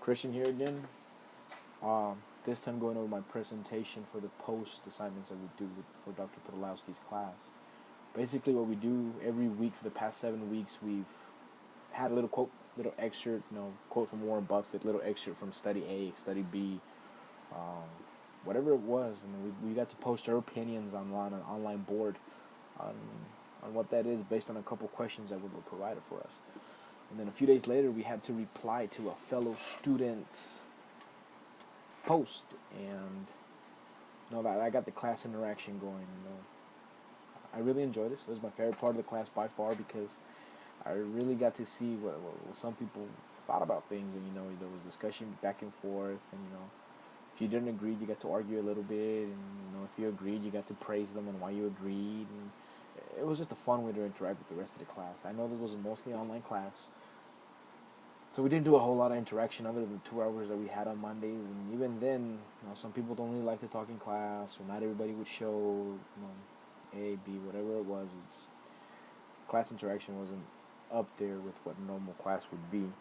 Christian here again. This time going over my presentation for the post assignments that we do for Dr. Podolowski's class. Basically, what we do every week for the past 7 weeks, we've had a little quote, little excerpt, quote from Warren Buffett, little excerpt from Study A, Study B, um, whatever it was, and we got to post our opinions online on an online board on what that is based on a couple questions that were provided for us. And then a few days later, we had to reply to a fellow student's post, and that I got the class interaction going. I really enjoyed it. It was my favorite part of the class by far because I really got to see what some people thought about things, and there was discussion back and forth, and if you didn't agree, you got to argue a little bit, and if you agreed, you got to praise them and why you agreed, and it was just a fun way to interact with the rest of the class. I know this was a mostly online class, so we didn't do a whole lot of interaction other than the 2 hours that we had on Mondays, and even then, some people don't really like to talk in class, or not everybody would show, A, B, whatever it was. Class interaction wasn't up there with what normal class would be.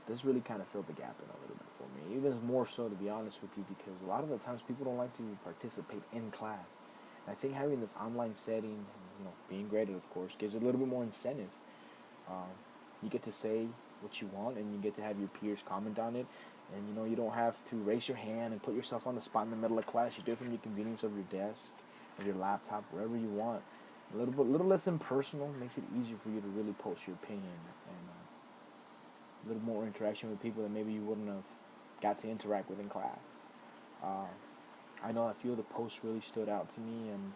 This really kind of filled the gap in a little bit for me, even more so, to be honest with you, because a lot of the times people don't like to participate in class. And I think having this online setting, being graded, of course, gives it a little bit more incentive. You get to say what you want, and you get to have your peers comment on it, and you don't have to raise your hand and put yourself on the spot in the middle of class. You do it from the convenience of your desk, of your laptop, wherever you want. A little less impersonal makes it easier for you to really post your opinion, and a little more interaction with people that maybe you wouldn't have got to interact with in class. I know a few of the posts really stood out to me, and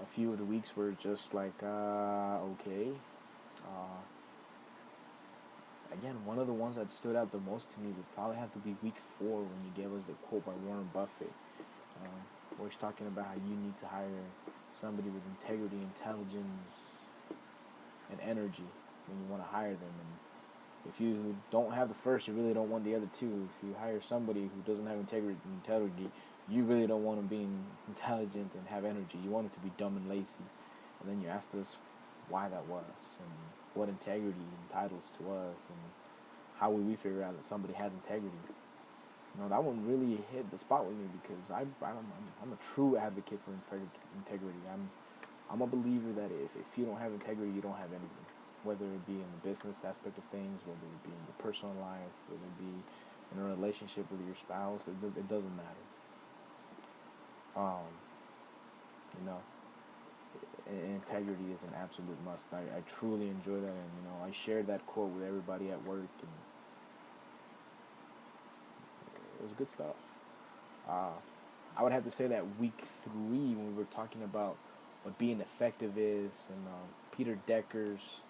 a few of the weeks were just like, okay. Again, one of the ones that stood out the most to me would probably have to be week 4 when you gave us the quote by Warren Buffett, where he's talking about how you need to hire somebody with integrity, intelligence, and energy when you want to hire them. And if you don't have the first, you really don't want the other two. If you hire somebody who doesn't have integrity, you really don't want them being intelligent and have energy. You want it to be dumb and lazy. And then you asked us why that was, and what integrity entitles to us, and how would we figure out that somebody has integrity. That one really hit the spot with me because I'm a true advocate for integrity. I'm a believer that if you don't have integrity, you don't have anything. Whether it be in the business aspect of things, whether it be in your personal life, whether it be in a relationship with your spouse, it doesn't matter. Integrity is an absolute must. I truly enjoy that, and I shared that quote with everybody at work, and it was good stuff. I would have to say that week 3, when we were talking about what being effective is, and Peter Decker's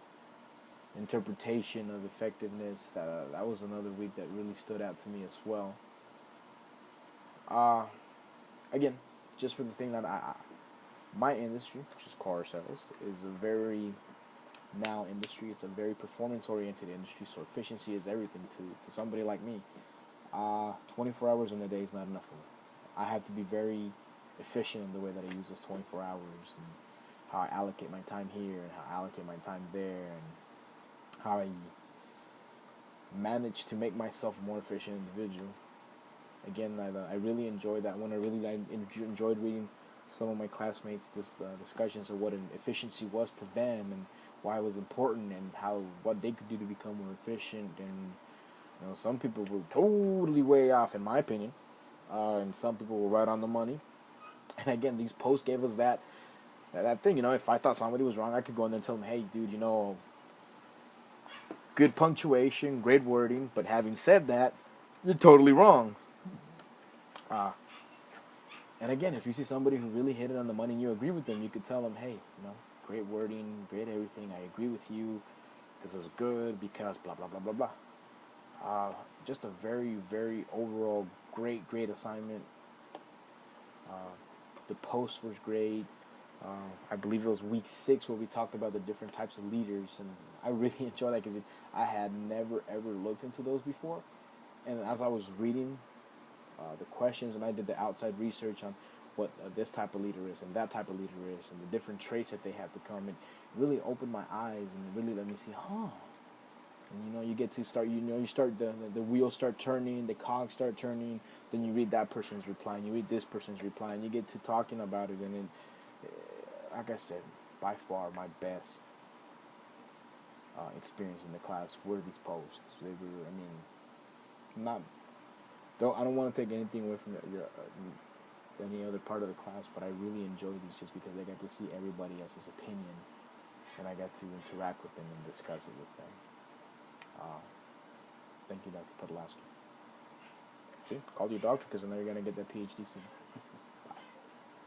interpretation of effectiveness, that was another week that really stood out to me as well. Again, just for the thing that my industry, which is car sales, is a very now industry. It's a very performance-oriented industry, so efficiency is everything to somebody like me. 24 hours in a day is not enough for me. I have to be very efficient in the way that I use those 24 hours, and how I allocate my time here, and how I allocate my time there, and how I manage to make myself a more efficient individual. Again, I really enjoyed that one. I really enjoyed reading some of my classmates' discussions of what an efficiency was to them, and why it was important, and what they could do to become more efficient. And some people were totally way off, in my opinion, and some people were right on the money. And again, these posts gave us that thing. If I thought somebody was wrong, I could go in there and tell them, hey, dude, good punctuation, great wording, but having said that, you're totally wrong. And again, if you see somebody who really hit it on the money and you agree with them, you could tell them, hey, great wording, great everything, I agree with you, this is good because blah, blah, blah, blah, blah. Just a very, very overall great assignment. The post was great. I believe it was week 6 where we talked about the different types of leaders, and I really enjoyed that because I had never, ever looked into those before. And as I was reading the questions, and I did the outside research on what this type of leader is and that type of leader is, and the different traits that they have to come, and it really opened my eyes, and it really let me see, And you get to start. You start the wheels start turning, the cogs start turning. Then you read that person's reply, and you read this person's reply, and you get to talking about it. And then, like I said, by far my best experience in the class were these posts. They were, I mean, not. I don't want to take anything away from any other part of the class, but I really enjoyed these just because I got to see everybody else's opinion, and I got to interact with them and discuss it with them. Thank you, Dr. Podolowski. See, call your doctor because I know you're gonna get that PhD soon.